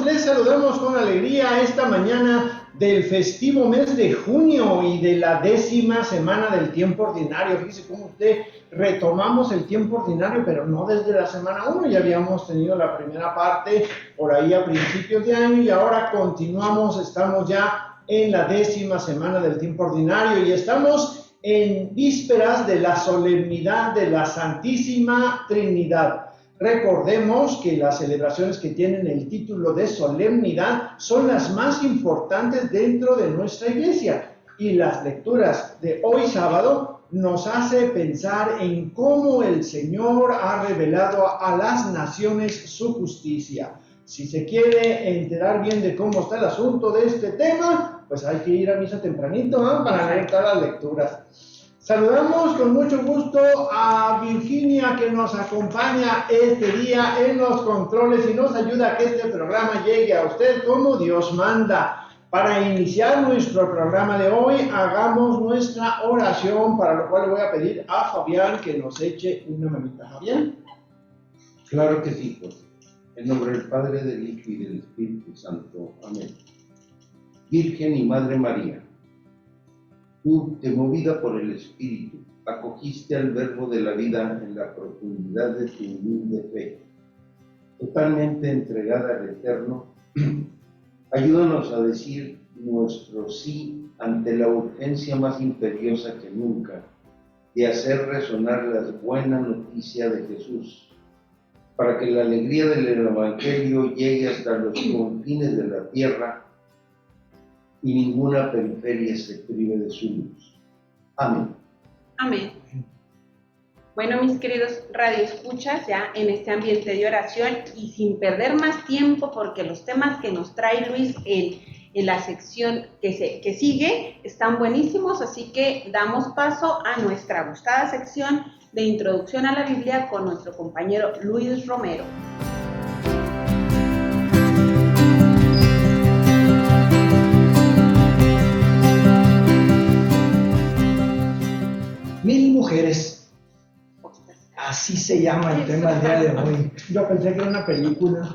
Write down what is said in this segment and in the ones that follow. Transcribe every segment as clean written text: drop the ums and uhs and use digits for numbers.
les saludamos con alegría esta mañana del festivo mes de junio y de la 10ª semana del tiempo ordinario. Fíjese cómo retomamos el tiempo ordinario, pero no desde la semana 1, ya habíamos tenido la primera parte por ahí a principios de año y ahora continuamos, estamos ya en la 10ª semana del tiempo ordinario y estamos en vísperas de la solemnidad de la Santísima Trinidad. Recordemos que las celebraciones que tienen el título de solemnidad son las más importantes dentro de nuestra iglesia y las lecturas de hoy sábado nos hace pensar en cómo el Señor ha revelado a las naciones su justicia. Si se quiere enterar bien de cómo está el asunto de este tema, pues hay que ir a misa tempranito, ¿no? Para leer todas las lecturas. Saludamos con mucho gusto a Virginia, que nos acompaña este día en los controles y nos ayuda a que este programa llegue a usted como Dios manda. Para iniciar nuestro programa de hoy, hagamos nuestra oración, para lo cual le voy a pedir a Fabián que nos eche una manita. ¿Fabián? Claro que sí, José. En nombre del Padre, del Hijo y del Espíritu Santo. Amén. Virgen y Madre María, tú, que movida por el Espíritu, acogiste al Verbo de la vida en la profundidad de tu humilde fe, totalmente entregada al Eterno, ayúdanos a decir nuestro sí ante la urgencia más imperiosa que nunca de hacer resonar la buena noticia de Jesús, para que la alegría del Evangelio llegue hasta los confines de la tierra y ninguna periferia se prive de su luz. Amén. Amén. Bueno, mis queridos radioescuchas, ya en este ambiente de oración y sin perder más tiempo, porque los temas que nos trae Luis en la sección que sigue están buenísimos, así que damos paso a nuestra gustada sección de introducción a la Biblia con nuestro compañero Luis Romero. Mil mujeres. Así se llama el tema del día de hoy. Yo pensé que era una película.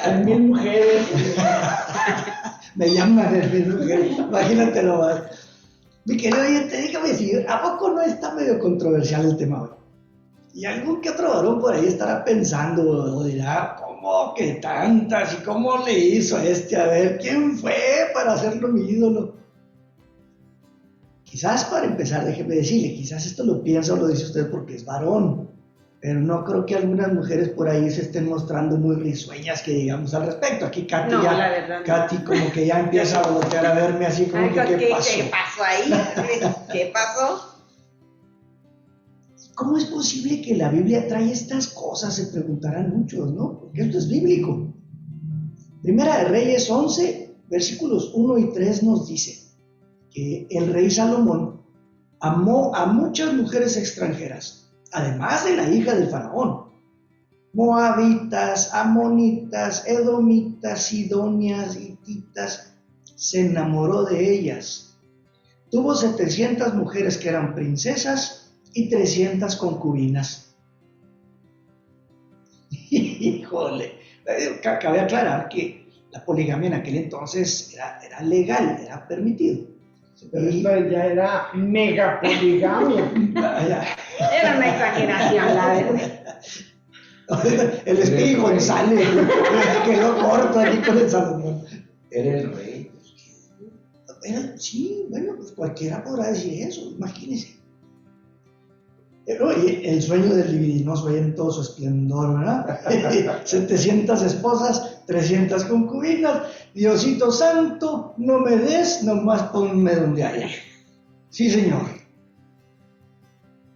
Hay 1000 mujeres. Me llaman de mil mujeres. Imagínatelo más. Mi querido oyente, déjame decir, ¿a poco no está medio controversial el tema hoy? Y algún que otro varón por ahí estará pensando o dirá, ¿cómo que tantas? ¿Y cómo le hizo a este? A ver, ¿quién fue para hacerlo mi ídolo? Quizás para empezar, déjeme decirle, quizás esto lo piensa o lo dice usted porque es varón, pero no creo que algunas mujeres por ahí se estén mostrando muy risueñas que digamos al respecto. Aquí Katy no, ya, la verdad, Katy no. Como que ya empieza a voltear a verme así como Ay, que ¿qué pasó? ¿Qué pasó ahí? ¿Qué pasó? ¿Cómo es posible que la Biblia trae estas cosas? Se preguntarán muchos, ¿no? Porque esto es bíblico. Primera de Reyes 11, versículos 1 y 3 nos dice que el rey Salomón amó a muchas mujeres extranjeras, además de la hija del faraón, moabitas, amonitas, edomitas, sidonias, hititas, se enamoró de ellas. Tuvo 700 mujeres que eran princesas y 300 concubinas. Híjole, cabe aclarar que la poligamia en aquel entonces era legal, era permitido. Pero esto ya era mega poligamia. Era una exageración, la verdad. El Espíritu González quedó corto aquí con el Salomón. Era el rey. Sí, bueno, pues cualquiera podrá decir eso, imagínese. Pero el sueño del libidinoso en todo su esplendor, ¿verdad? 700 esposas, 300 concubinas. Diosito santo, no me des, nomás ponme donde haya. Sí, señor.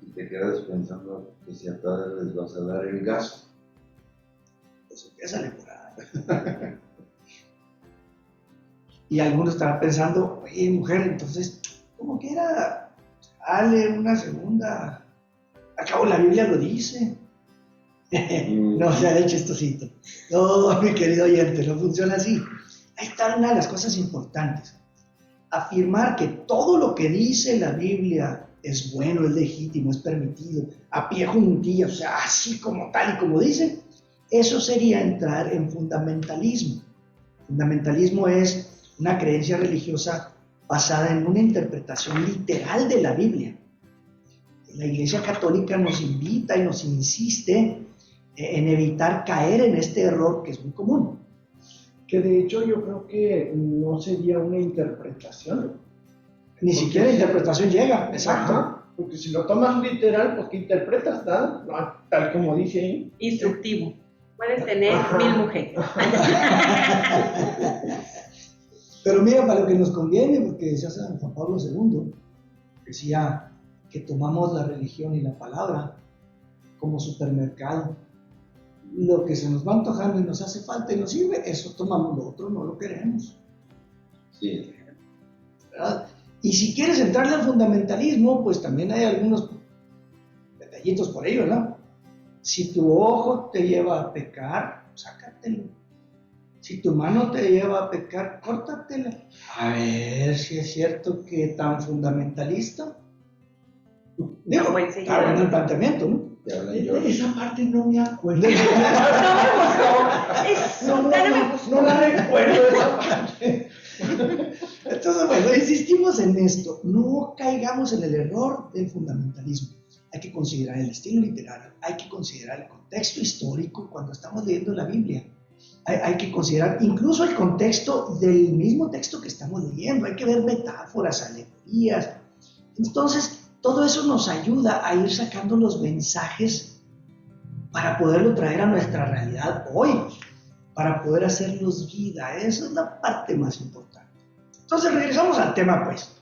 Y te quedas pensando que si a todas les vas a dar el gasto. Pues empieza por ahí. Y algunos estarán pensando, oye, mujer, entonces, ¿cómo que era? Dale una segunda. Acabo la Biblia lo dice. No se ha hecho chistosito. No, mi querido oyente, no funciona así. Ahí está una de las cosas importantes. Afirmar que todo lo que dice la Biblia es bueno, es legítimo, es permitido, a pie juntillas, o sea, así como tal y como dice, eso sería entrar en fundamentalismo. Fundamentalismo es una creencia religiosa basada en una interpretación literal de la Biblia. La Iglesia Católica nos invita y nos insiste en evitar caer en este error que es muy común. Que de hecho yo creo que no sería una interpretación. Ni siquiera interpretación llega, exacto. Ajá, porque si lo tomas literal, pues ¿qué interpretas? Tal como dice ahí. Instructivo. Puedes tener Ajá. 1000 mujeres. Pero mira, para lo que nos conviene, porque decía San Juan Pablo II, decía que tomamos la religión y la palabra como supermercado. Lo que se nos va antojando y nos hace falta y nos sirve, eso tomamos, lo otro no lo queremos. Sí. ¿Verdad? Y si quieres entrarle al fundamentalismo, pues también hay algunos detallitos por ahí, ¿verdad? Si tu ojo te lleva a pecar, sácatelo. Si tu mano te lleva a pecar, córtatela. A ver si es cierto que tan fundamentalista. Digo, buen está seguidor. bueno el planteamiento, ¿no? Te hablan yo. Esa parte no me acuerdo. No No la recuerdo esa parte. Entonces, bueno, insistimos en esto. No caigamos en el error del fundamentalismo. Hay que considerar el estilo literario, hay que considerar el contexto histórico cuando estamos leyendo la Biblia. Hay que considerar incluso el contexto del mismo texto que estamos leyendo. Hay que ver metáforas, alegorías. Entonces, todo eso nos ayuda a ir sacando los mensajes para poderlo traer a nuestra realidad hoy, para poder hacerlos vida. Esa es la parte más importante. Entonces, regresamos al tema, pues.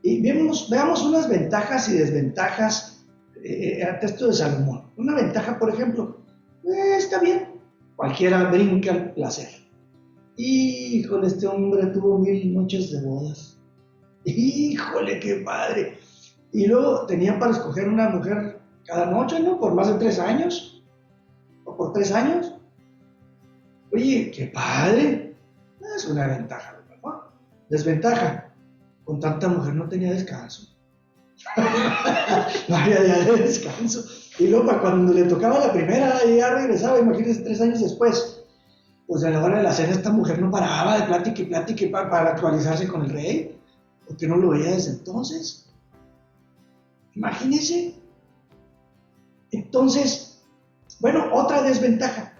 Y veamos unas ventajas y desventajas al texto de Salomón. Una ventaja, por ejemplo, está bien, cualquiera brinca al placer. Híjole, este hombre tuvo 1000 noches de bodas. Híjole, qué padre. Y luego tenía para escoger una mujer cada noche, ¿no? Por más de 3 años. O por 3 años. Oye, qué padre. Es una ventaja, ¿no? Desventaja. Con tanta mujer no tenía descanso. No había día de descanso. Y luego cuando le tocaba la primera, ya regresaba, imagínense 3 años después. Pues a la hora de la cena esta mujer no paraba de plática y plática para actualizarse con el rey. Porque no lo veía desde entonces. Imagínense. Entonces, bueno, otra desventaja.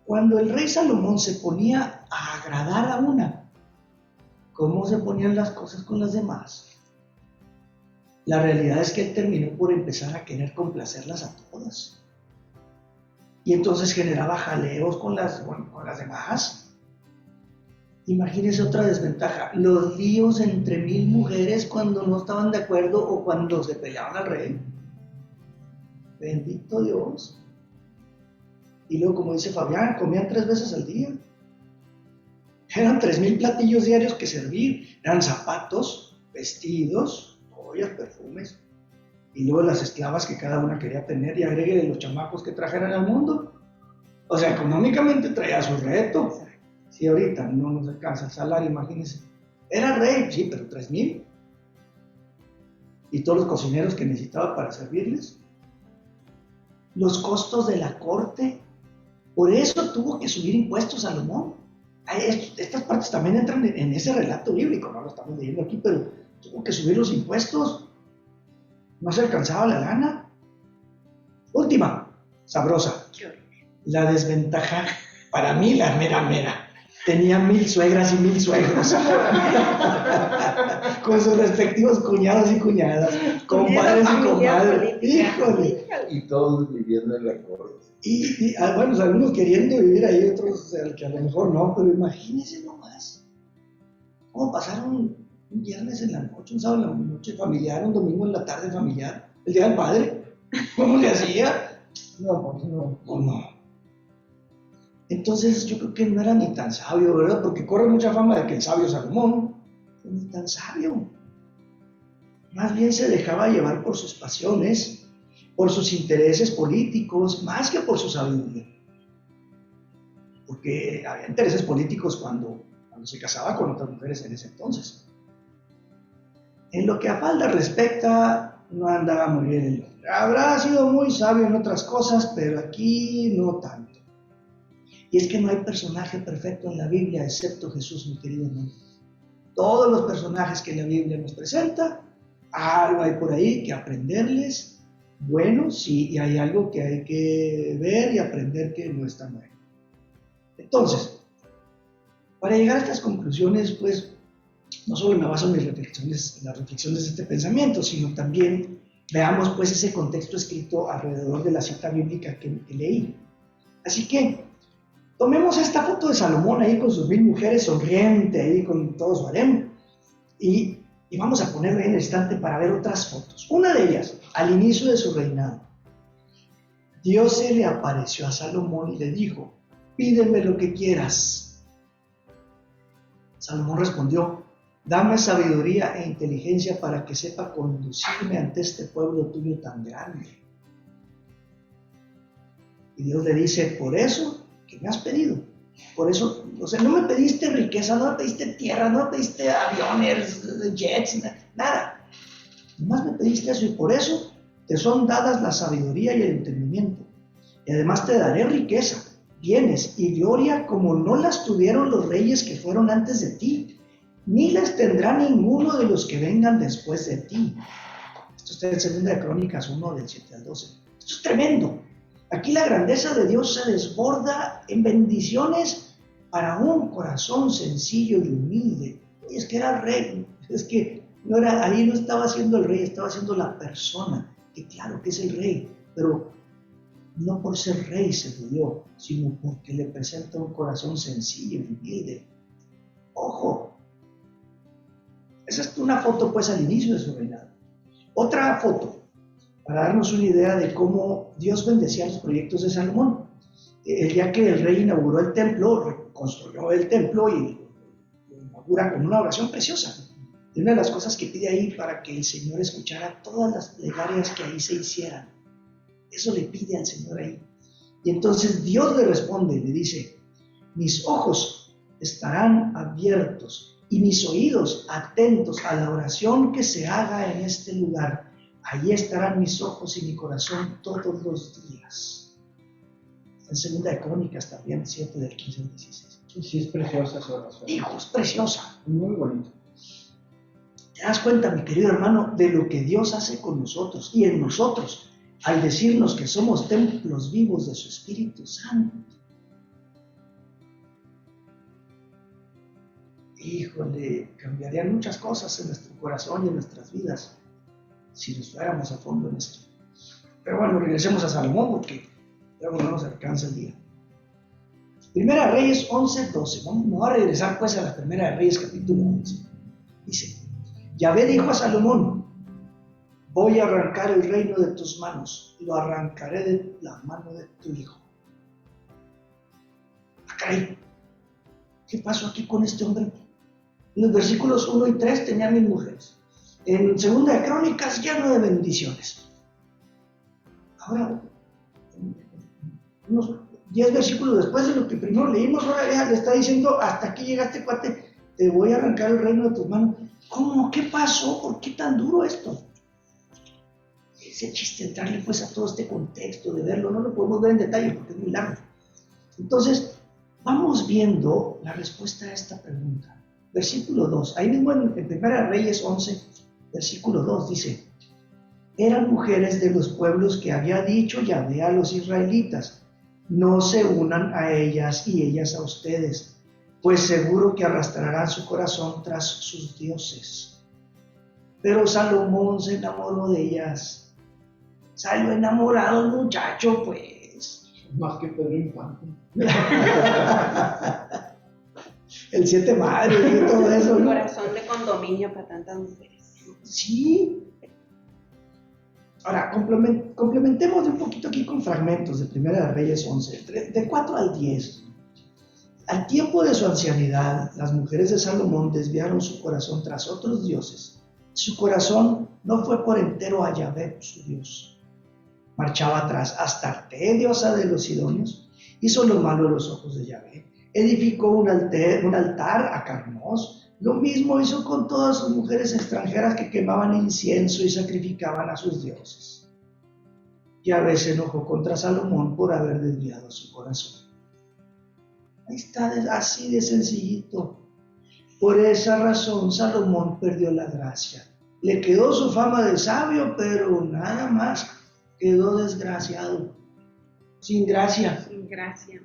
Cuando el rey Salomón se ponía a agradar a una, ¿cómo se ponían las cosas con las demás? La realidad es que él terminó por empezar a querer complacerlas a todas. Y entonces generaba jaleos con las demás. Imagínense otra desventaja, los líos entre 1000 mujeres cuando no estaban de acuerdo o cuando se peleaban al rey. Bendito Dios. Y luego, como dice Fabián, comían 3 veces al día. Eran 3000 platillos diarios que servir. Eran zapatos, vestidos, joyas, perfumes. Y luego las esclavas que cada una quería tener y agregue los chamacos que trajeran al mundo. O sea, económicamente traía su reto. Si ahorita no nos alcanza el salario, imagínense. Era rey, sí, pero 3000. Y todos los cocineros que necesitaba para servirles. Los costos de la corte. Por eso tuvo que subir impuestos Salomón. Estas partes también entran en ese relato bíblico, no lo estamos leyendo aquí, pero tuvo que subir los impuestos. No se alcanzaba la lana. Última, sabrosa. La desventaja, para mí la mera. Tenía 1000 suegras y 1000 suegros. Con sus respectivos cuñados y cuñadas, compadres y comadres. Híjole. Y todos viviendo en la corte. Y bueno, algunos queriendo vivir ahí, otros que a lo mejor no, pero imagínense nomás. ¿Cómo pasaron un viernes en la noche, un sábado en la noche familiar, un domingo en la tarde familiar, el día del padre? ¿Cómo le hacía? No, pues no. ¿O no? Entonces yo creo que no era ni tan sabio, ¿verdad? Porque corre mucha fama de que el sabio Salomón no es tan sabio. Más bien se dejaba llevar por sus pasiones, por sus intereses políticos, más que por su sabiduría. Porque había intereses políticos cuando se casaba con otras mujeres en ese entonces. En lo que a falda respecta, no andaba muy bien el hombre. Habrá sido muy sabio en otras cosas, pero aquí no tanto. Y es que no hay personaje perfecto en la Biblia excepto Jesús, mi querido hermano. Todos los personajes que la Biblia nos presenta, algo hay por ahí que aprenderles. Bueno, sí, y hay algo que hay que ver y aprender que no está bueno. Entonces, para llegar a estas conclusiones, pues, no solo me baso en mis reflexiones, en las reflexiones de este pensamiento, sino también veamos, pues, ese contexto escrito alrededor de la cita bíblica que leí. Así que, tomemos esta foto de Salomón ahí con sus 1000 mujeres, sonriente ahí con todo su harem, y vamos a ponerle en el instante para ver otras fotos. Una de ellas, al inicio de su reinado, Dios se le apareció a Salomón y le dijo: pídeme lo que quieras. Salomón respondió: dame sabiduría e inteligencia para que sepa conducirme ante este pueblo tuyo tan grande. Y Dios le dice: por eso que me has pedido, por eso, o sea, no me pediste riqueza, no me pediste tierra, no me pediste aviones, jets, nada. Nomás me pediste eso, y por eso te son dadas la sabiduría y el entendimiento. Y además te daré riqueza, bienes y gloria como no las tuvieron los reyes que fueron antes de ti, ni las tendrá ninguno de los que vengan después de ti. Esto está en 2 Crónicas 1, del 7 al 12. Esto es tremendo. Aquí la grandeza de Dios se desborda en bendiciones para un corazón sencillo y humilde. Oye, es que era rey, es que no era, ahí no estaba siendo el rey, estaba siendo la persona, que claro que es el rey, pero no por ser rey se murió, sino porque le presenta un corazón sencillo y humilde. Ojo, esa es una foto pues al inicio de su reinado. Otra foto, para darnos una idea de cómo Dios bendecía los proyectos de Salomón. El día que el rey inauguró el templo, reconstruyó el templo y lo inaugura con una oración preciosa. Y una de las cosas que pide ahí para que el Señor escuchara todas las plegarias que ahí se hicieran. Eso le pide al Señor ahí. Y entonces Dios le responde, le dice: mis ojos estarán abiertos y mis oídos atentos a la oración que se haga en este lugar. Allí estarán mis ojos y mi corazón todos los días. En 2 Crónicas también, 7 del 15 al 16. Sí, es preciosa esa oración. Hijo, es preciosa. Muy bonito. ¿Te das cuenta, mi querido hermano, de lo que Dios hace con nosotros y en nosotros al decirnos que somos templos vivos de su Espíritu Santo? Híjole, cambiarían muchas cosas en nuestro corazón y en nuestras vidas si nos fuéramos a fondo en esto. Pero bueno, regresemos a Salomón porque luego no nos alcanza el día. Primera Reyes 11:12. Vamos a regresar pues a la Primera de Reyes capítulo 11. Dice: Yahvé dijo a Salomón: voy a arrancar el reino de tus manos, lo arrancaré de la mano de tu hijo. Caray, ¿qué pasó aquí con este hombre? En los versículos 1 y 3 tenía 1000 mujeres. En 2 Crónicas lleno de bendiciones. Ahora, unos 10 versículos después de lo que primero leímos, ahora ya le está diciendo: hasta aquí llegaste, cuate, te voy a arrancar el reino de tus manos. ¿Cómo? ¿Qué pasó? ¿Por qué tan duro esto? Ese chiste, entrarle pues a todo este contexto, de verlo, no lo podemos ver en detalle porque es muy largo. Entonces, vamos viendo la respuesta a esta pregunta. Versículo 2, ahí mismo en 1 Reyes 11, versículo 2 dice: eran mujeres de los pueblos que había dicho Yahvé a los israelitas: no se unan a ellas y ellas a ustedes, pues seguro que arrastrarán su corazón tras sus dioses. Pero Salomón se enamoró de ellas. Salió enamorado el muchacho, pues. Más que Pedro Infante. El 7 madres y todo eso, Un ¿no? corazón de condominio para tantas mujeres. Sí. Ahora, complementemos un poquito aquí con fragmentos de Primera de Reyes 11, de 4 al 10. Al tiempo de su ancianidad, las mujeres de Salomón desviaron su corazón tras otros dioses. Su corazón no fue por entero a Yahvé, su Dios. Marchaba tras Astarte, diosa de los sidonios, hizo lo malo a los ojos de Yahvé. Edificó un altar a Carmós, Lo mismo hizo con todas sus mujeres extranjeras que quemaban incienso y sacrificaban a sus dioses. Yahvé se enojó contra Salomón por haber desviado su corazón. Ahí está, así de sencillito. Por esa razón Salomón perdió la gracia. Le quedó su fama de sabio, pero nada más quedó desgraciado, sin gracia. Sin gracia.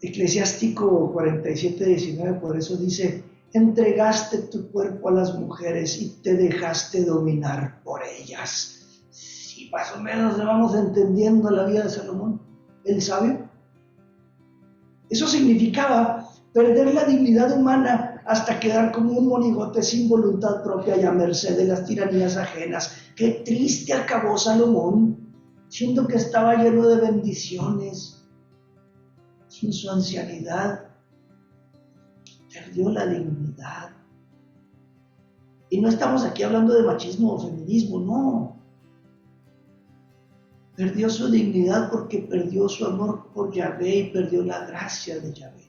Eclesiástico 47:19, por eso dice: entregaste tu cuerpo a las mujeres y te dejaste dominar por ellas. Si más o menos le vamos entendiendo la vida de Salomón, el sabio. Eso significaba perder la dignidad humana hasta quedar como un monigote sin voluntad propia y a merced de las tiranías ajenas. Qué triste acabó Salomón, siendo que estaba lleno de bendiciones. En su ancianidad perdió la dignidad. Y no estamos aquí hablando de machismo o feminismo, no. Perdió su dignidad porque perdió su amor por Yahvé y perdió la gracia de Yahvé.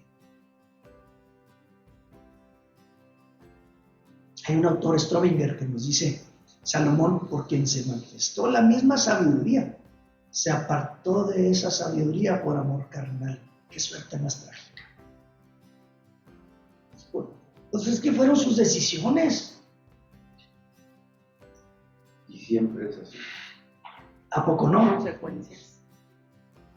Hay un autor, Strobinger, que nos dice: Salomón, por quien se manifestó la misma sabiduría, se apartó de esa sabiduría por amor carnal. Qué suerte más trágica. Pues es que fueron sus decisiones. Y siempre es así. ¿A poco no? Consecuencias.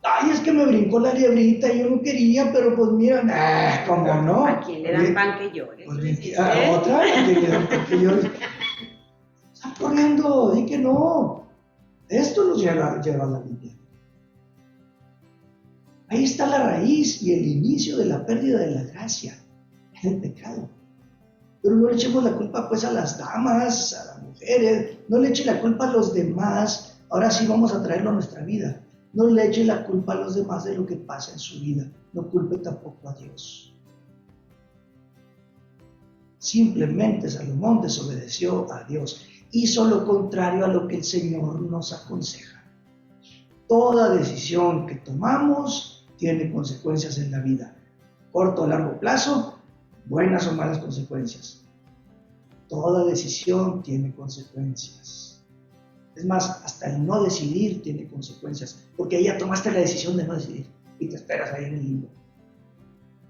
Ay, es que me brincó la liebrita y yo no quería, pero pues mira, ¿cómo no? ¿A quién le dan pan que llore? Pues, ¿a otra? ¿A quién le dan pan que llore? Están poniendo, di que no. Esto nos lleva a la Biblia. Ahí está la raíz y el inicio de la pérdida de la gracia, el pecado. Pero no le echemos la culpa pues a las damas, a las mujeres, no le eche la culpa a los demás. Ahora sí vamos a traerlo a nuestra vida. No le eche la culpa a los demás de lo que pasa en su vida. No culpe tampoco a Dios. Simplemente Salomón desobedeció a Dios. Hizo lo contrario a lo que el Señor nos aconseja. Toda decisión que tomamos tiene consecuencias en la vida. Corto o largo plazo, buenas o malas consecuencias. Toda decisión tiene consecuencias. Es más, hasta el no decidir tiene consecuencias, porque ahí ya tomaste la decisión de no decidir y te esperas ahí en el limbo.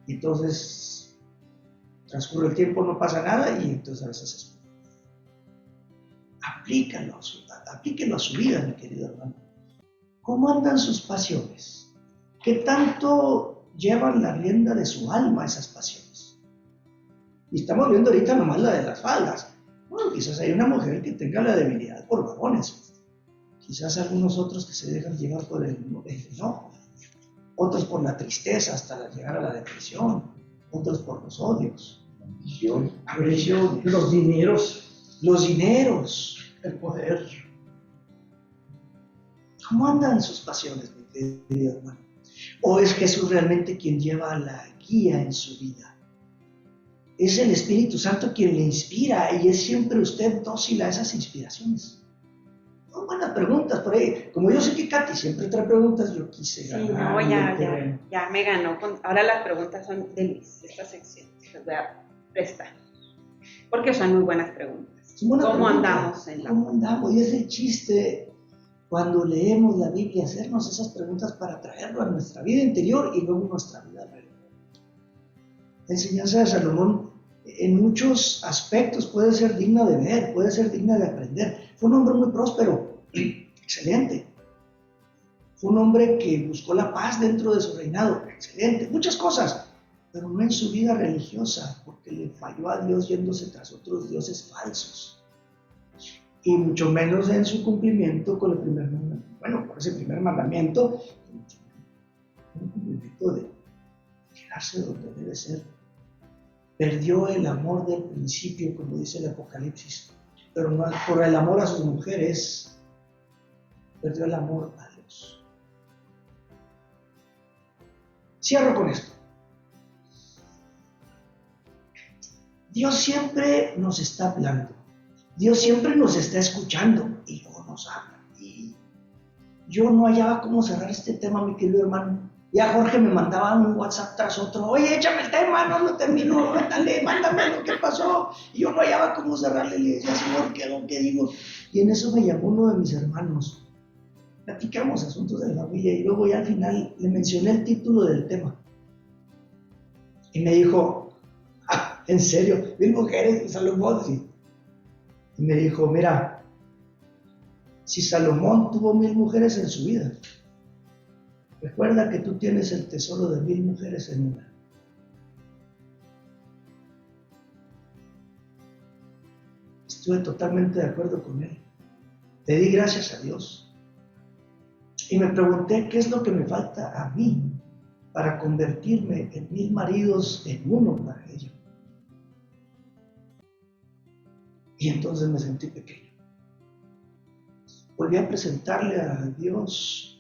Y entonces transcurre el tiempo, no pasa nada y entonces a veces es. Aplíquenlo a su vida, mi querido hermano. ¿Cómo andan sus pasiones? ¿Qué tanto llevan la rienda de su alma esas pasiones? Y estamos viendo ahorita nomás la de las faldas. Bueno, quizás hay una mujer que tenga la debilidad por varones. Quizás algunos otros que se dejan llevar por el enojo. Otros por la tristeza hasta llegar a la depresión. Otros por los odios. Ambición. Los dineros. Los dineros. El poder. ¿Cómo andan sus pasiones, mi querido hermano? ¿O es Jesús realmente quien lleva la guía en su vida? Es el Espíritu Santo quien le inspira y es siempre usted dócil a esas inspiraciones. Son buenas preguntas por ahí. Como yo sé que Katy siempre trae preguntas, yo quise ganar. Sí, ya me ganó. Ahora las preguntas son de Luis, esta sección. Les voy a prestar. Porque son muy buenas preguntas. ¿Cómo andamos en la vida? ¿Cómo andamos? Y es el chiste cuando leemos la Biblia, hacernos esas preguntas para traerlo a nuestra vida interior y luego a nuestra vida real. La enseñanza de Salomón en muchos aspectos puede ser digna de ver, puede ser digna de aprender. Fue un hombre muy próspero, excelente. Fue un hombre que buscó la paz dentro de su reinado, excelente. Muchas cosas, pero no en su vida religiosa, porque le falló a Dios yéndose tras otros dioses falsos. Y mucho menos en su cumplimiento con el primer mandamiento. Bueno, por ese primer mandamiento, un cumplimiento de quedarse donde debe ser. Perdió el amor del principio, como dice el Apocalipsis, pero no por el amor a sus mujeres, perdió el amor a Dios. Cierro con esto. Dios siempre nos está hablando, Dios siempre nos está escuchando y luego nos habla. Y yo no hallaba cómo cerrar este tema, mi querido hermano, Ya Jorge me mandaba un WhatsApp tras otro, oye, échame el tema, no termino, dale, mándame lo que pasó. Y yo no hallaba cómo cerrarle, le decía, Señor, ¿qué digo? Y en eso me llamó uno de mis hermanos. Platicamos asuntos de la familia y luego ya al final le mencioné el título del tema. Y me dijo, ¿en serio? 1000 mujeres de Salomón, sí. Y me dijo, mira, si Salomón tuvo 1000 mujeres en su vida, recuerda que tú tienes el tesoro de 1000 mujeres en una. Estuve totalmente de acuerdo con él. Le di gracias a Dios. Y me pregunté qué es lo que me falta a mí para convertirme en 1000 maridos en uno para ella. Y entonces me sentí pequeño. Volví a presentarle a Dios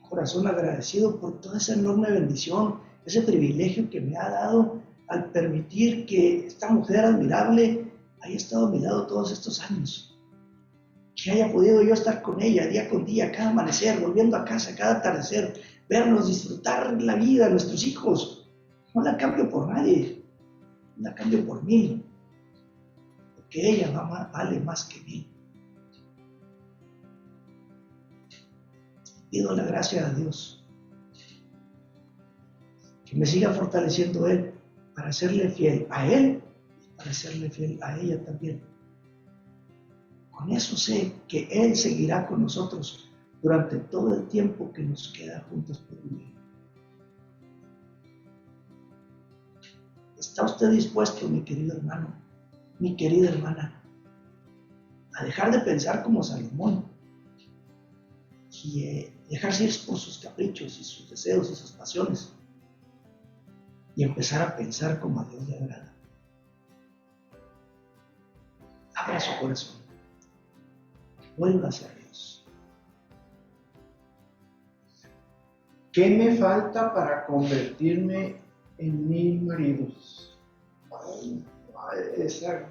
corazón agradecido por toda esa enorme bendición, ese privilegio que me ha dado al permitir que esta mujer admirable haya estado a mi lado todos estos años, que haya podido yo estar con ella día con día, cada amanecer, volviendo a casa, cada atardecer, vernos, disfrutar la vida, nuestros hijos. No la cambio por nadie, la cambio por 1000, porque ella vale más que 1000. Pido la gracia a Dios que me siga fortaleciendo Él para serle fiel a Él y para serle fiel a ella también. Con eso sé que Él seguirá con nosotros durante todo el tiempo que nos queda juntos por vivir. ¿Está usted dispuesto, mi querido hermano, mi querida hermana, a dejar de pensar como Salomón y dejarse ir por sus caprichos y sus deseos y sus pasiones y empezar a pensar como a Dios le agrada? Abra su corazón, vuelva hacia Dios. ¿Qué me falta para convertirme en 1000 maridos? Esa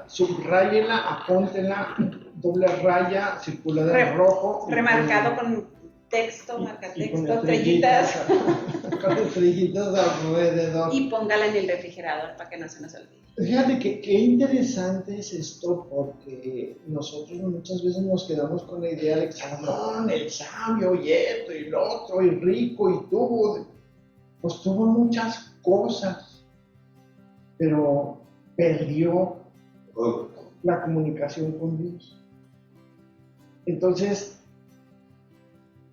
subráyela, apóntela, doble raya, circulada en rojo. Remarcado con texto, marcatexto, estrellitas. estrellitas. Con estrellitas alrededor. Y póngala en el refrigerador para que no se nos olvide. Fíjate que qué interesante es esto, porque nosotros muchas veces nos quedamos con la idea de que Salomón, el sabio, y esto, y lo otro, y rico, y tuvo muchas cosas, pero perdió la comunicación con Dios. Entonces,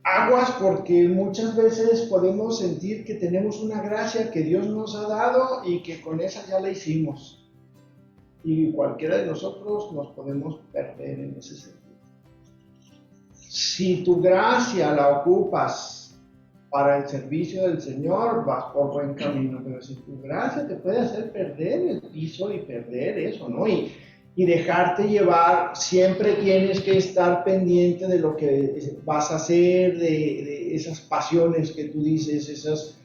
aguas, porque muchas veces podemos sentir que tenemos una gracia que Dios nos ha dado y que con esa ya la hicimos. Y cualquiera de nosotros nos podemos perder en ese sentido. Si tu gracia la ocupas para el servicio del Señor, vas por buen camino, pero si tu gracia te puede hacer perder el piso y perder eso, ¿no? Y dejarte llevar, siempre tienes que estar pendiente de lo que vas a hacer, de esas pasiones que tú dices, eso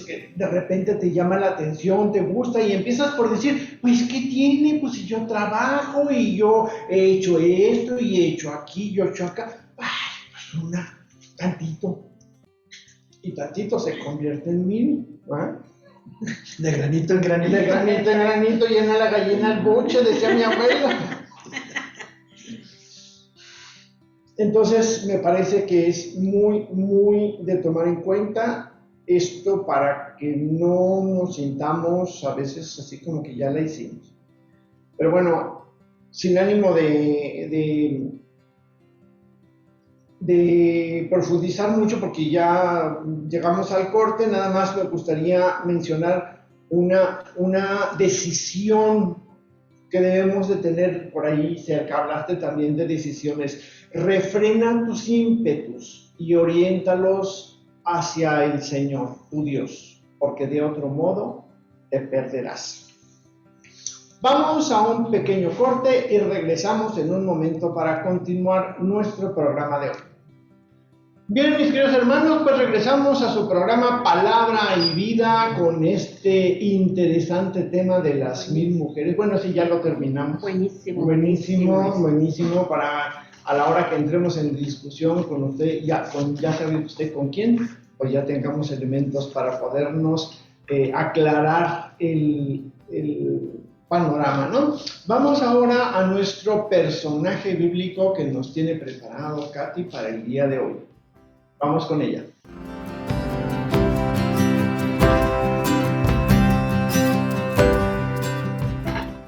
que de repente te llama la atención, te gusta y empiezas por decir, pues ¿qué tiene? Pues si yo trabajo y yo he hecho esto y he hecho aquí, yo he hecho acá, pues tantito. Y tantito se convierte en 1000, ¿verdad? De granito en granito. De granito en granito llena la gallina el buche, decía mi abuela. Entonces me parece que es muy, muy de tomar en cuenta esto para que no nos sintamos a veces así como que ya la hicimos. Pero bueno, sin ánimo de profundizar mucho porque ya llegamos al corte, nada más me gustaría mencionar una decisión que debemos de tener por ahí cerca. Hablaste también de decisiones. Refrena tus ímpetus y oriéntalos hacia el Señor, tu Dios, porque de otro modo te perderás. Vamos a un pequeño corte y regresamos en un momento para continuar nuestro programa de hoy. Bien, mis queridos hermanos, pues regresamos a su programa Palabra y Vida con este interesante tema de las 1000 mujeres. Bueno, sí, ya lo terminamos. Buenísimo para a la hora que entremos en discusión con usted, ya sabe usted con quién, pues ya tengamos elementos para podernos aclarar el panorama, ¿no? Vamos ahora a nuestro personaje bíblico que nos tiene preparado Katy para el día de hoy. Vamos con ella.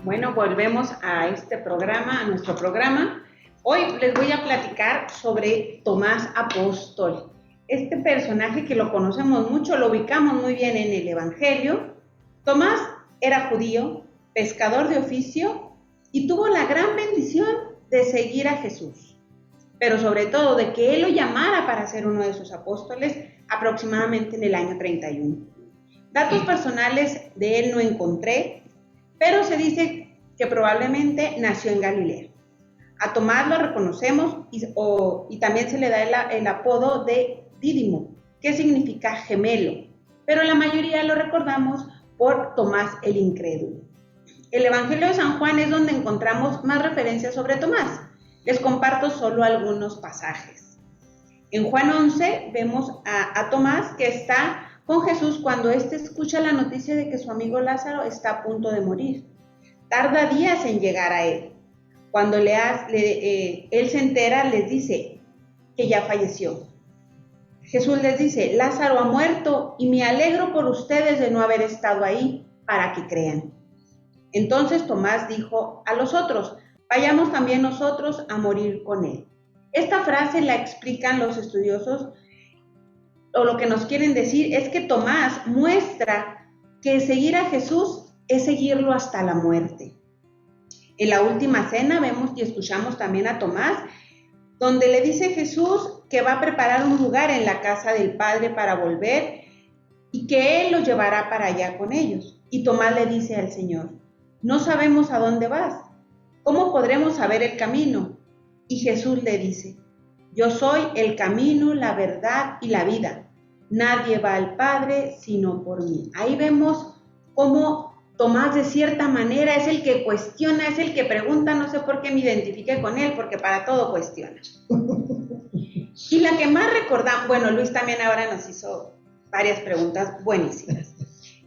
Bueno, volvemos a este programa, a nuestro programa. Hoy les voy a platicar sobre Tomás Apóstol. Este personaje que lo conocemos mucho, lo ubicamos muy bien en el Evangelio. Tomás era judío, pescador de oficio y tuvo la gran bendición de seguir a Jesús, pero sobre todo de que Él lo llamara para ser uno de sus apóstoles aproximadamente en el año 31. Datos personales de él no encontré, pero se dice que probablemente nació en Galilea. A Tomás lo reconocemos y también se le da el apodo de Dídimo, que significa gemelo, pero la mayoría lo recordamos por Tomás el Incrédulo. El Evangelio de San Juan es donde encontramos más referencias sobre Tomás. Les comparto solo algunos pasajes. En Juan 11 vemos a Tomás que está con Jesús cuando éste escucha la noticia de que su amigo Lázaro está a punto de morir. Tarda días en llegar a él. Cuando él se entera, les dice que ya falleció. Jesús les dice, Lázaro ha muerto y me alegro por ustedes de no haber estado ahí para que crean. Entonces Tomás dijo a los otros, vayamos también nosotros a morir con él. Esta frase la explican los estudiosos, o lo que nos quieren decir es que Tomás muestra que seguir a Jesús es seguirlo hasta la muerte. En la última cena vemos y escuchamos también a Tomás, donde le dice Jesús que va a preparar un lugar en la casa del Padre para volver y que Él los llevará para allá con ellos. Y Tomás le dice al Señor, no sabemos a dónde vas, ¿cómo podremos saber el camino? Y Jesús le dice, yo soy el camino, la verdad y la vida. Nadie va al Padre sino por mí. Ahí vemos cómo Tomás de cierta manera es el que cuestiona, es el que pregunta, no sé por qué me identifiqué con él, porque para todo cuestiona. Y la que más recordamos, bueno, Luis también ahora nos hizo varias preguntas buenísimas.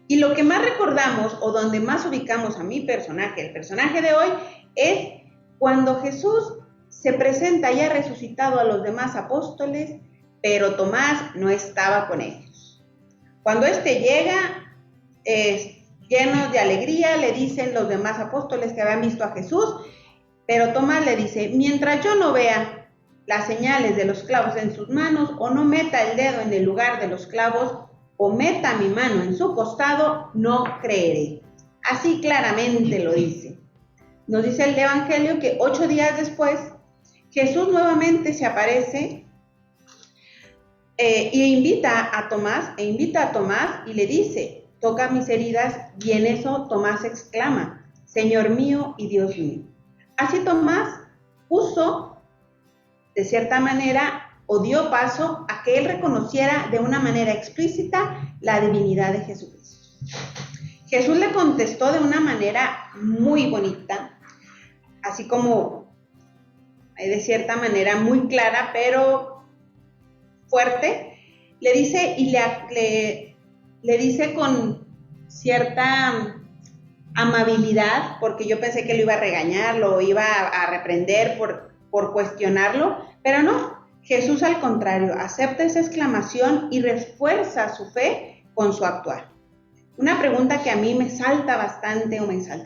Y lo que más recordamos, o donde más ubicamos a mi personaje, el personaje de hoy, es cuando Jesús se presenta ya resucitado a los demás apóstoles, pero Tomás no estaba con ellos. Cuando éste llega, llenos de alegría, le dicen los demás apóstoles que habían visto a Jesús, pero Tomás le dice, mientras yo no vea las señales de los clavos en sus manos, o no meta el dedo en el lugar de los clavos, o meta mi mano en su costado, no creeré. Así claramente lo dice. Nos dice el Evangelio que 8 días después, Jesús nuevamente se aparece e invita a Tomás y le dice, toca mis heridas, y en eso Tomás exclama, Señor mío y Dios mío. Así Tomás puso, de cierta manera, o dio paso a que él reconociera de una manera explícita la divinidad de Jesucristo. Jesús le contestó de una manera muy bonita, así como de cierta manera muy clara, pero fuerte. Le dice y le dice con cierta amabilidad, porque yo pensé que lo iba a regañar, lo iba a reprender por cuestionarlo, pero no. Jesús, al contrario, acepta esa exclamación y refuerza su fe con su actuar. Una pregunta que a mí me salta bastante,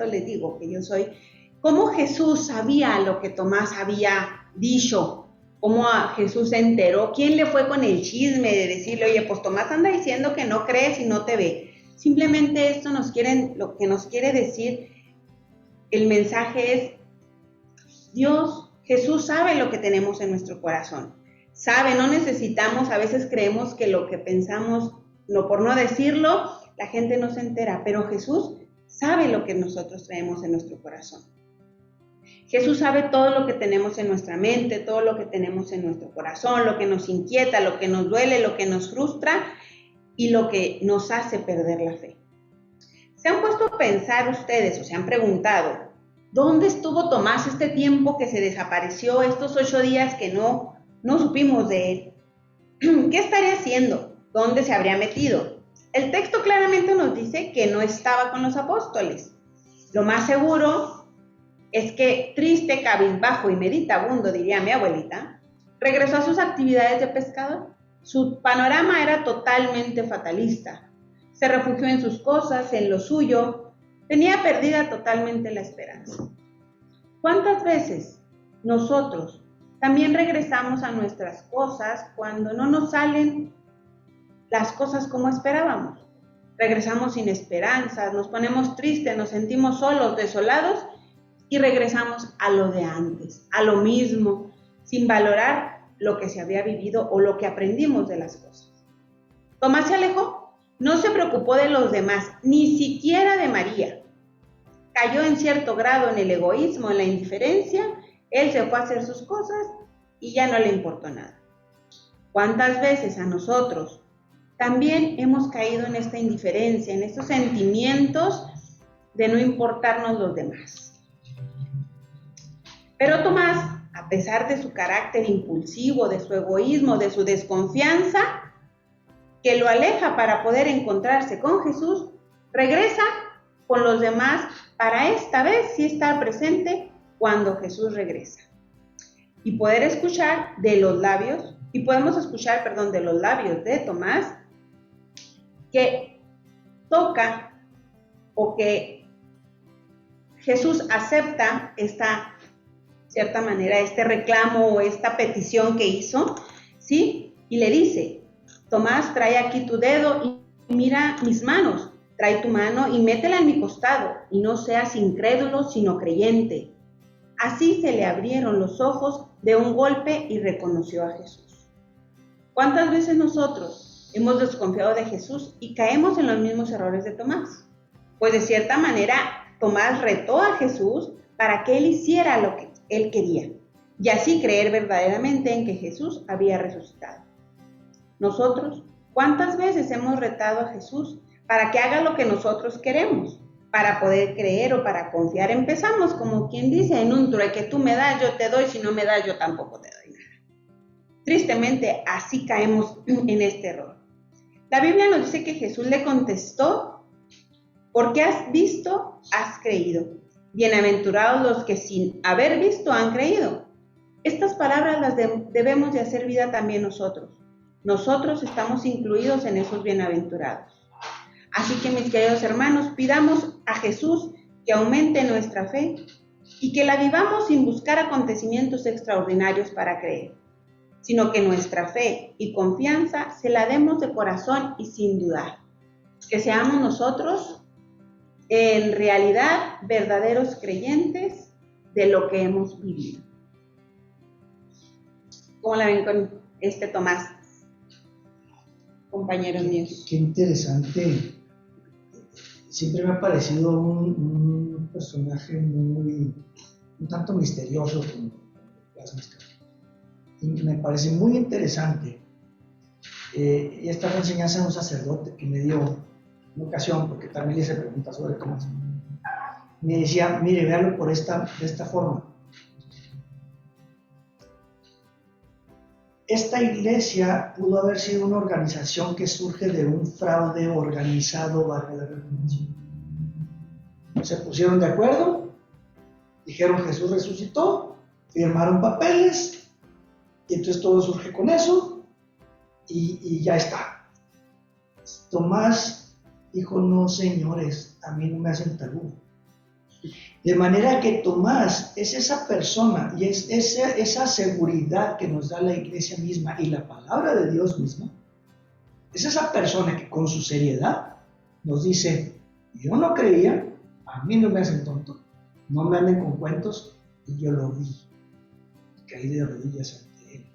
les digo que yo soy, ¿cómo Jesús sabía lo que Tomás había dicho? ¿Cómo Jesús se enteró? ¿Quién le fue con el chisme de decirle, oye, pues Tomás anda diciendo que no crees y no te ve? Simplemente esto lo que nos quiere decir, el mensaje es, Jesús sabe lo que tenemos en nuestro corazón. Sabe, no necesitamos, a veces creemos que lo que pensamos, no por no decirlo, la gente no se entera, pero Jesús sabe lo que nosotros traemos en nuestro corazón. Jesús sabe todo lo que tenemos en nuestra mente, todo lo que tenemos en nuestro corazón, lo que nos inquieta, lo que nos duele, lo que nos frustra y lo que nos hace perder la fe. ¿Se han puesto a pensar ustedes o se han preguntado, ¿dónde estuvo Tomás este tiempo que se desapareció, estos 8 días que no supimos de él? ¿Qué estaría haciendo? ¿Dónde se habría metido? El texto claramente nos dice que no estaba con los apóstoles. Lo más seguro es que, triste, cabizbajo y meditabundo, diría mi abuelita, regresó a sus actividades de pescador. Su panorama era totalmente fatalista. Se refugió en sus cosas, en lo suyo. Tenía perdida totalmente la esperanza. ¿Cuántas veces nosotros también regresamos a nuestras cosas cuando no nos salen las cosas como esperábamos? Regresamos sin esperanzas, nos ponemos tristes, nos sentimos solos, desolados y regresamos a lo de antes, a lo mismo, sin valorar lo que se había vivido o lo que aprendimos de las cosas. Tomás se alejó, no se preocupó de los demás, ni siquiera de María. Cayó en cierto grado en el egoísmo, en la indiferencia, él se fue a hacer sus cosas y ya no le importó nada. ¿Cuántas veces a nosotros también hemos caído en esta indiferencia, en estos sentimientos de no importarnos los demás? Pero Tomás, a pesar de su carácter impulsivo, de su egoísmo, de su desconfianza, que lo aleja para poder encontrarse con Jesús, regresa con los demás para esta vez sí estar presente cuando Jesús regresa. Y poder escuchar de los labios, de los labios de Tomás, que toca o que Jesús acepta cierta manera, este reclamo o esta petición que hizo, ¿sí? Y le dice, Tomás, trae aquí tu dedo y mira mis manos, trae tu mano y métela en mi costado, y no seas incrédulo, sino creyente. Así se le abrieron los ojos de un golpe y reconoció a Jesús. ¿Cuántas veces nosotros hemos desconfiado de Jesús y caemos en los mismos errores de Tomás? Pues de cierta manera, Tomás retó a Jesús para que él hiciera lo que él quería, y así creer verdaderamente en que Jesús había resucitado. Nosotros, ¿cuántas veces hemos retado a Jesús para que haga lo que nosotros queremos? Para poder creer o para confiar, empezamos como quien dice en un trueque, tú me das, yo te doy, si no me das, yo tampoco te doy nada. Tristemente, así caemos en este error. La Biblia nos dice que Jesús le contestó, porque has visto, has creído. Bienaventurados los que sin haber visto han creído. Estas palabras las debemos de hacer vida también nosotros. Nosotros estamos incluidos en esos bienaventurados. Así que, mis queridos hermanos, pidamos a Jesús que aumente nuestra fe y que la vivamos sin buscar acontecimientos extraordinarios para creer, sino que nuestra fe y confianza se la demos de corazón y sin dudar. Que seamos nosotros, en realidad, verdaderos creyentes de lo que hemos vivido. ¿Cómo la ven con Tomás, compañeros míos? Qué interesante. Siempre me ha parecido un personaje un tanto misterioso como las máscaras. Y me parece muy interesante. Y esta fue enseñanza de un sacerdote que me dio una ocasión, porque también le hice preguntas sobre Tomás. Me decía, mire, véalo de esta forma. Esta iglesia pudo haber sido una organización que surge de un fraude organizado bajo la redundancia. Se pusieron de acuerdo, dijeron Jesús resucitó, firmaron papeles, y entonces todo surge con eso, y ya está. Tomás dijo, no señores, a mí no me hacen tarugo. De manera que Tomás es esa persona y es esa seguridad que nos da la iglesia misma y la palabra de Dios misma. Es esa persona que con su seriedad nos dice, yo no creía, a mí no me hacen tonto, no me anden con cuentos, y yo lo vi. Caí de rodillas ante él.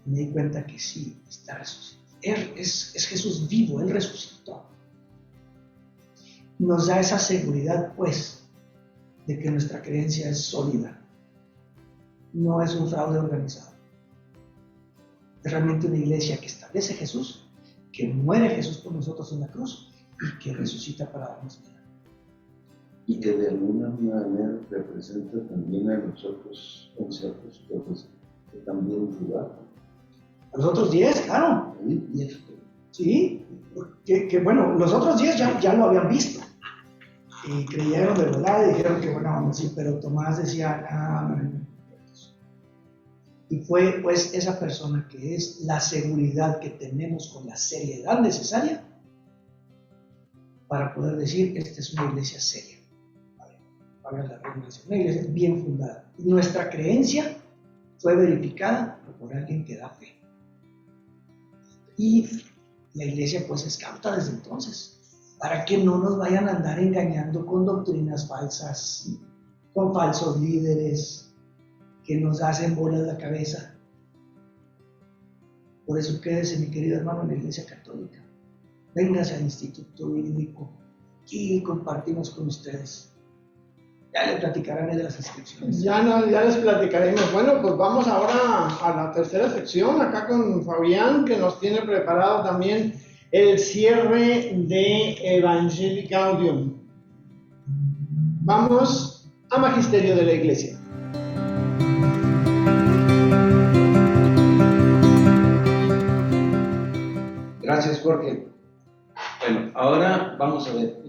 Y me di cuenta que sí, está resucitado. Es Jesús vivo, él resucitó. Nos da esa seguridad, pues, de que nuestra creencia es sólida. No es un fraude organizado. Es realmente una iglesia que establece Jesús, que muere Jesús por nosotros en la cruz y que resucita para darnos vida. Y que de alguna manera representa también a nosotros, 11 apóstoles, que también dudaron. A los otros 10, claro. Sí, que bueno, los otros 10 ya lo habían visto. Y creyeron de verdad y dijeron que bueno, sí, pero Tomás decía, no. Y fue pues esa persona que es la seguridad que tenemos con la seriedad necesaria para poder decir, esta es una iglesia seria. Para la redundancia, una iglesia bien fundada. Nuestra creencia fue verificada por alguien que da fe. Y la iglesia pues es cauta desde entonces, para que no nos vayan a andar engañando con doctrinas falsas, con falsos líderes que nos hacen bolas la cabeza. Por eso quédese, mi querido hermano, en la iglesia católica. Véngase al Instituto Bíblico y compartimos con ustedes. Ya le platicarán de las inscripciones. Ya les platicaremos. Bueno, pues vamos ahora a la tercera sección, acá con Fabián, que nos tiene preparado también el cierre de Evangelii Gaudium. Vamos a Magisterio de la Iglesia. Gracias, Jorge. Bueno, ahora vamos a ver.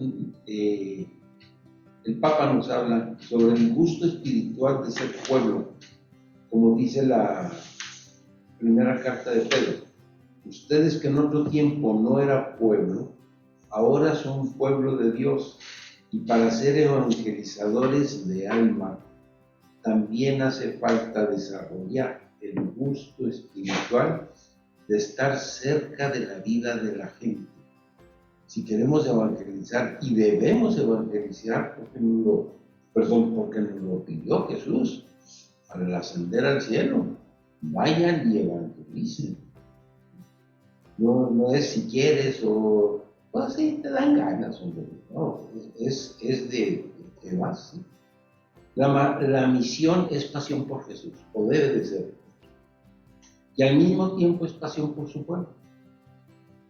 El Papa nos habla sobre el gusto espiritual de ser pueblo, como dice la primera carta de Pedro. Ustedes que en otro tiempo no era pueblo, ahora son pueblo de Dios, y para ser evangelizadores de alma, también hace falta desarrollar el gusto espiritual de estar cerca de la vida de la gente. Si queremos evangelizar, y debemos evangelizar, porque nos lo pidió Jesús, para el ascender al cielo, vayan y evangelicen. No es si quieres o, pues sí, te dan ganas, hombre. No, es de que vas, ¿sí? La misión es pasión por Jesús, o debe de ser. Y al mismo tiempo es pasión por su pueblo.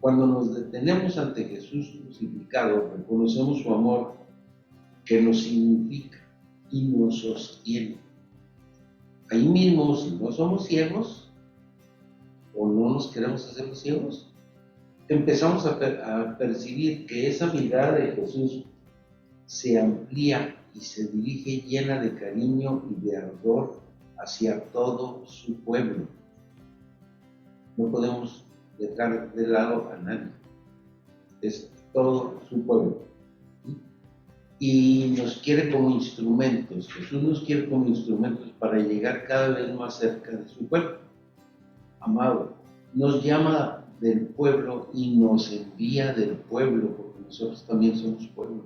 Cuando nos detenemos ante Jesús crucificado, reconocemos su amor que nos significa y nos sostiene. Ahí mismo, si no somos ciegos o no nos queremos hacer ciegos, empezamos a percibir que esa mirada de Jesús se amplía y se dirige llena de cariño y de ardor hacia todo su pueblo. No podemos dejar de lado a nadie, es todo su pueblo, ¿sí? Y nos quiere como instrumentos. Jesús nos quiere como instrumentos para llegar cada vez más cerca de su pueblo amado. Nos llama del pueblo y nos envía del pueblo, porque nosotros también somos pueblo,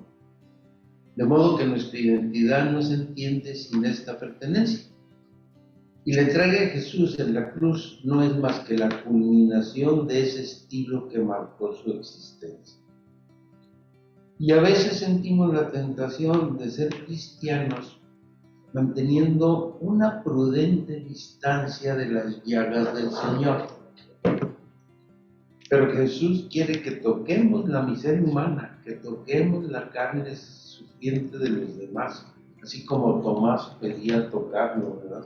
de modo que nuestra identidad no se entiende sin esta pertenencia. Y la entrega de Jesús en la cruz no es más que la culminación de ese estilo que marcó su existencia. Y a veces sentimos la tentación de ser cristianos manteniendo una prudente distancia de las llagas del Señor. Pero Jesús quiere que toquemos la miseria humana, que toquemos la carne sufriente de los demás, así como Tomás pedía tocarlo, ¿verdad?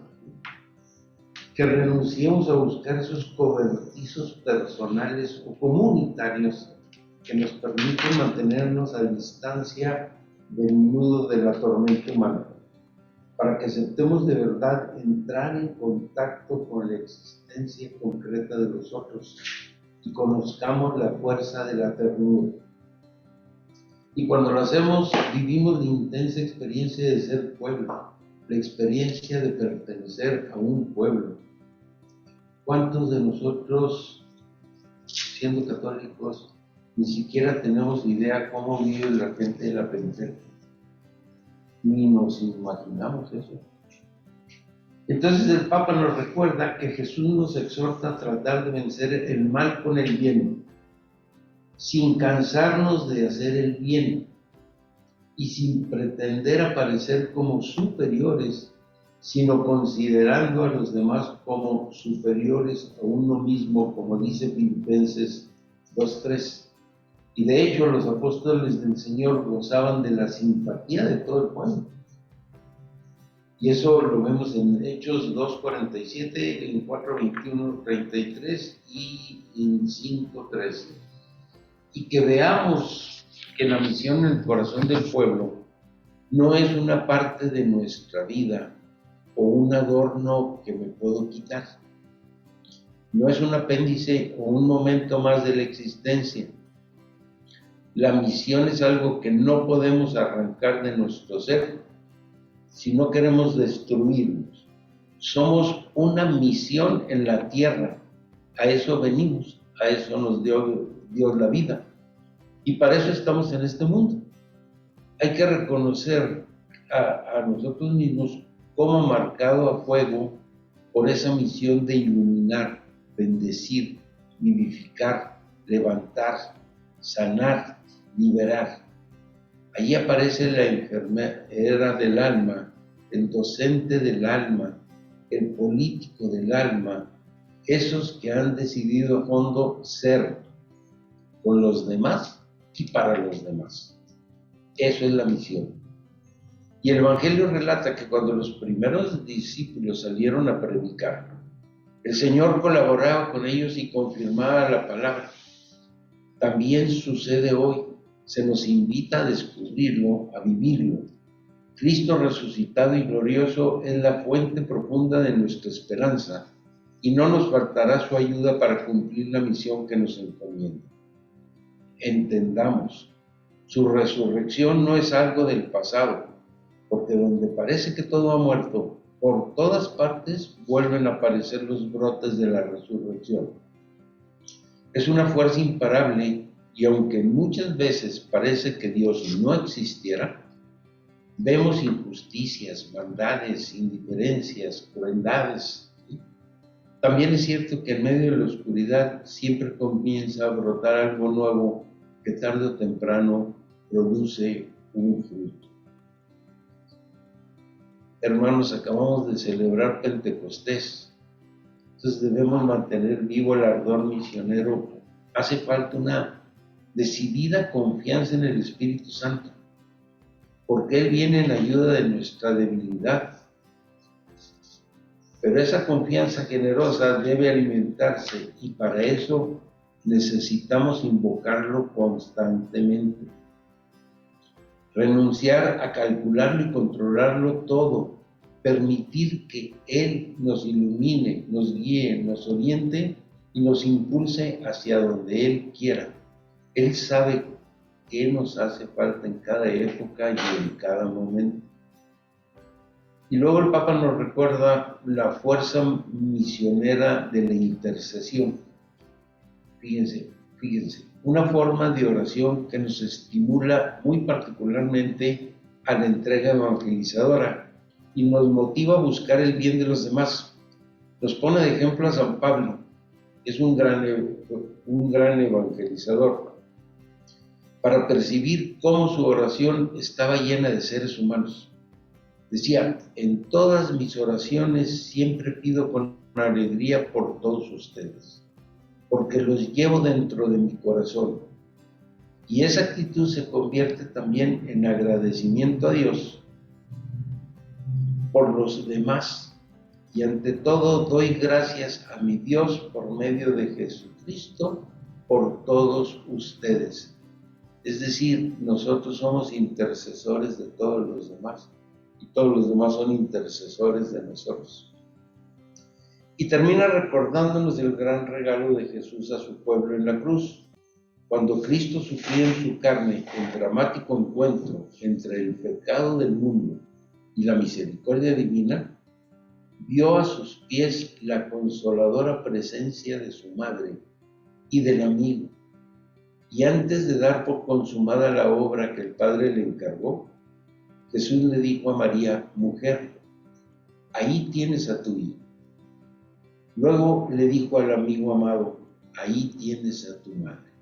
Que renunciemos a buscar esos cobertizos personales o comunitarios que nos permiten mantenernos a distancia del nudo de la tormenta humana, para que aceptemos de verdad entrar en contacto con la existencia concreta de los otros y conozcamos la fuerza de la ternura. Y cuando lo hacemos, vivimos la intensa experiencia de ser pueblo, la experiencia de pertenecer a un pueblo. ¿Cuántos de nosotros, siendo católicos, ni siquiera tenemos idea cómo vive la gente de la periferia? Ni nos imaginamos eso. Entonces el Papa nos recuerda que Jesús nos exhorta a tratar de vencer el mal con el bien, sin cansarnos de hacer el bien y sin pretender aparecer como superiores, sino considerando a los demás como superiores a uno mismo, como dice Filipenses 2:3. Y de hecho los apóstoles del Señor gozaban de la simpatía de todo el pueblo. Y eso lo vemos en Hechos 2:47, en 4:21-33 y en 5:13. Y que veamos que la misión en el corazón del pueblo no es una parte de nuestra vida o un adorno que me puedo quitar. No es un apéndice o un momento más de la existencia. La misión es algo que no podemos arrancar de nuestro ser si no queremos destruirnos. Somos una misión en la tierra. A eso venimos, a eso nos dio Dios la vida. Y para eso estamos en este mundo. Hay que reconocer a nosotros mismos como marcado a fuego por esa misión de iluminar, bendecir, vivificar, levantar, sanar, liberar. Allí aparece la enfermera del alma, el docente del alma, el político del alma, esos que han decidido a fondo ser con los demás y para los demás. Eso es la misión. Y el Evangelio relata que cuando los primeros discípulos salieron a predicar, el Señor colaboraba con ellos y confirmaba la palabra. También sucede hoy. Se nos invita a descubrirlo, a vivirlo. Cristo resucitado y glorioso es la fuente profunda de nuestra esperanza y no nos faltará su ayuda para cumplir la misión que nos encomienda. Entendamos, su resurrección no es algo del pasado, porque donde parece que todo ha muerto, por todas partes vuelven a aparecer los brotes de la resurrección. Es una fuerza imparable. Y aunque muchas veces parece que Dios no existiera, vemos injusticias, maldades, indiferencias, crueldades. También es cierto que en medio de la oscuridad siempre comienza a brotar algo nuevo que tarde o temprano produce un fruto. Hermanos, acabamos de celebrar Pentecostés, entonces debemos mantener vivo el ardor misionero. Hace falta una decidida confianza en el Espíritu Santo, porque Él viene en ayuda de nuestra debilidad. Pero esa confianza generosa debe alimentarse y para eso necesitamos invocarlo constantemente. Renunciar a calcularlo y controlarlo todo, permitir que Él nos ilumine, nos guíe, nos oriente y nos impulse hacia donde Él quiera. Él sabe qué nos hace falta en cada época y en cada momento. Y luego el Papa nos recuerda la fuerza misionera de la intercesión. Fíjense, una forma de oración que nos estimula muy particularmente a la entrega evangelizadora y nos motiva a buscar el bien de los demás. Nos pone de ejemplo a San Pablo, que es un gran evangelizador, para percibir cómo su oración estaba llena de seres humanos. Decía, en todas mis oraciones siempre pido con alegría por todos ustedes, porque los llevo dentro de mi corazón. Y esa actitud se convierte también en agradecimiento a Dios por los demás. Y ante todo doy gracias a mi Dios por medio de Jesucristo por todos ustedes. Es decir, nosotros somos intercesores de todos los demás y todos los demás son intercesores de nosotros. Y termina recordándonos el gran regalo de Jesús a su pueblo en la cruz. Cuando Cristo sufrió en su carne el dramático encuentro entre el pecado del mundo y la misericordia divina, vio a sus pies la consoladora presencia de su madre y del amigo. Y antes de dar por consumada la obra que el Padre le encargó, Jesús le dijo a María, mujer, ahí tienes a tu hijo. Luego le dijo al amigo amado, ahí tienes a tu madre.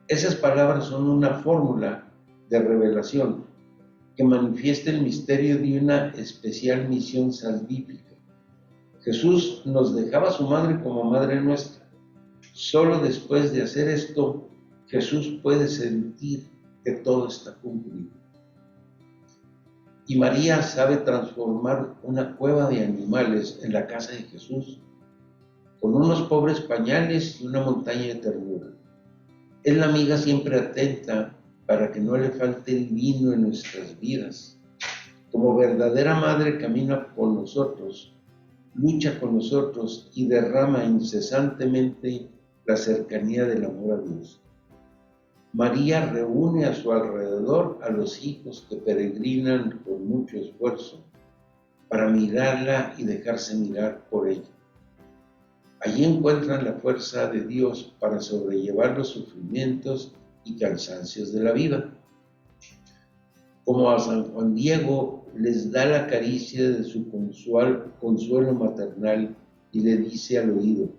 Esas palabras son una fórmula de revelación que manifiesta el misterio de una especial misión salvífica. Jesús nos dejaba a su madre como madre nuestra. Solo después de hacer esto, Jesús puede sentir que todo está cumplido. Y María sabe transformar una cueva de animales en la casa de Jesús, con unos pobres pañales y una montaña de ternura. Es la amiga siempre atenta para que no le falte el vino en nuestras vidas. Como verdadera madre camina con nosotros, lucha con nosotros y derrama incesantemente la cercanía del amor a Dios. María reúne a su alrededor a los hijos que peregrinan con mucho esfuerzo para mirarla y dejarse mirar por ella. Allí encuentran la fuerza de Dios para sobrellevar los sufrimientos y cansancios de la vida. Como a San Juan Diego les da la caricia de su consuelo maternal y le dice al oído: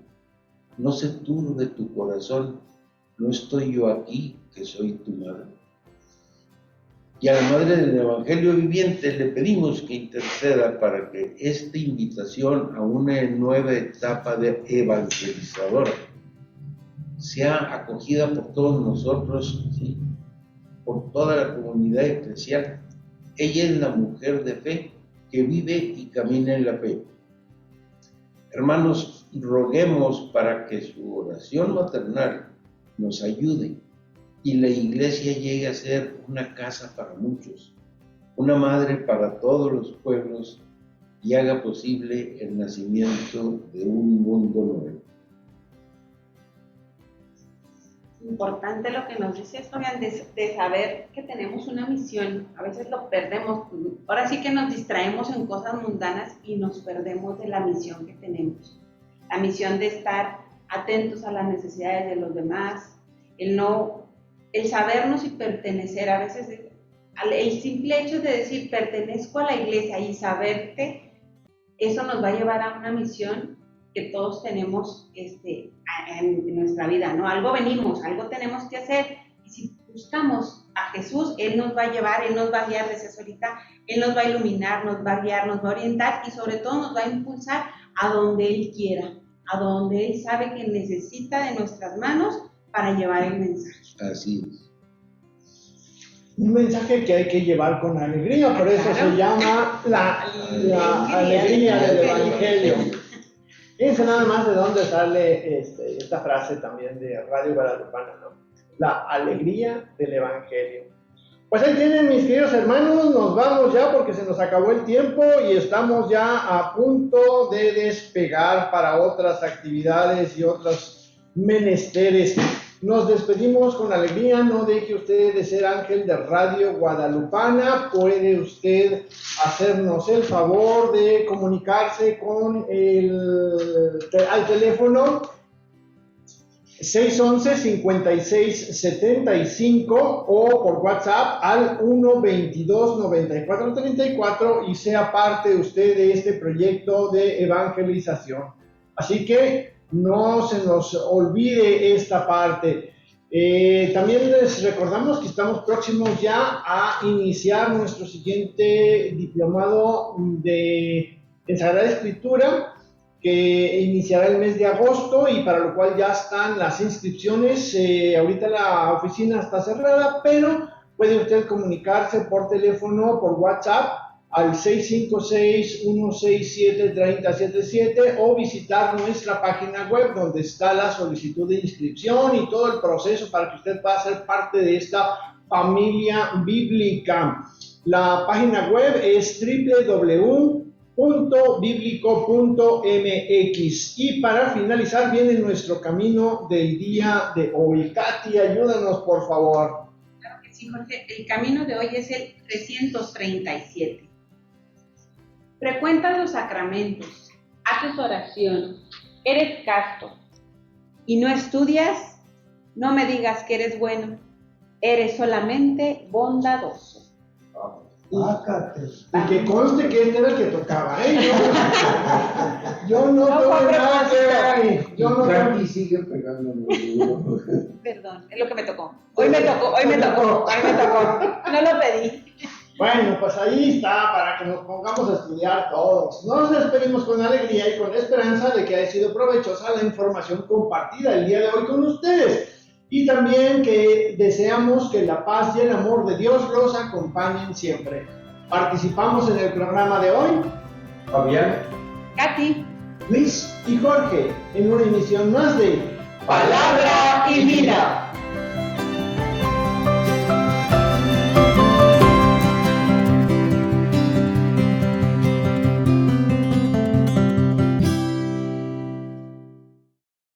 no se turbe tu corazón, no estoy yo aquí, que soy tu madre. Y a la Madre del Evangelio Viviente le pedimos que interceda para que esta invitación a una nueva etapa de evangelizadora sea acogida por todos nosotros, ¿sí?, por toda la comunidad eclesial. Ella es la mujer de fe que vive y camina en la fe. Hermanos, roguemos para que su oración maternal nos ayude y la iglesia llegue a ser una casa para muchos, una madre para todos los pueblos y haga posible el nacimiento de un mundo nuevo. Importante lo que nos dice Fabián, de saber que tenemos una misión. A veces lo perdemos. Ahora sí que nos distraemos en cosas mundanas y nos perdemos de la misión que tenemos. La misión de estar atentos a las necesidades de los demás, el sabernos y pertenecer. A veces el simple hecho de decir pertenezco a la iglesia y saberte, eso nos va a llevar a una misión que todos tenemos en nuestra vida, ¿no? Algo venimos, algo tenemos que hacer, y si buscamos a Jesús, Él nos va a llevar, Él nos va a guiar, decía ahorita, Él nos va a iluminar, nos va a guiar, nos va a orientar y sobre todo nos va a impulsar a donde Él quiera, a donde Él sabe que necesita de nuestras manos para llevar el mensaje. Así es. Un mensaje que hay que llevar con alegría, por eso se llama la alegría del Evangelio. Fíjense nada más de dónde sale esta frase también de Radio Guadalupana, ¿no? La alegría del Evangelio. Pues ahí tienen, mis queridos hermanos, nos vamos ya porque se nos acabó el tiempo y estamos ya a punto de despegar para otras actividades y otros menesteres. Nos despedimos con alegría, no deje usted de ser ángel de Radio Guadalupana, puede usted hacernos el favor de comunicarse con al teléfono 611-5675 o por WhatsApp al 122-9434 y sea parte usted de este proyecto de evangelización. Así que no se nos olvide esta parte. También les recordamos que estamos próximos ya a iniciar nuestro siguiente diplomado en Sagrada Escritura, que iniciará el mes de agosto y para lo cual ya están las inscripciones. Ahorita la oficina está cerrada, pero puede usted comunicarse por teléfono, por WhatsApp, al 656-167-3077 o visitar nuestra página web donde está la solicitud de inscripción y todo el proceso para que usted pueda ser parte de esta familia bíblica. La página web es www.biblico.mx y para finalizar viene nuestro camino del día de hoy. Katy, ayúdanos por favor. Claro que sí, Jorge. El camino de hoy es el 337. Frecuentas los sacramentos, haces oración, eres casto y no estudias, no me digas que eres bueno, eres solamente bondadoso. Y que conste que este era el que tocaba, ¿eh? Yo no tengo nada que ver aquí. Katy sigue pegando. Perdón, es lo que me tocó. Hoy me tocó. No lo pedí. Bueno, pues ahí está, para que nos pongamos a estudiar todos. Nos despedimos con alegría y con esperanza de que haya sido provechosa la información compartida el día de hoy con ustedes. Y también que deseamos que la paz y el amor de Dios los acompañen siempre. Participamos en el programa de hoy Fabián. Katy. Luis y Jorge en una emisión más de Palabra y Vida.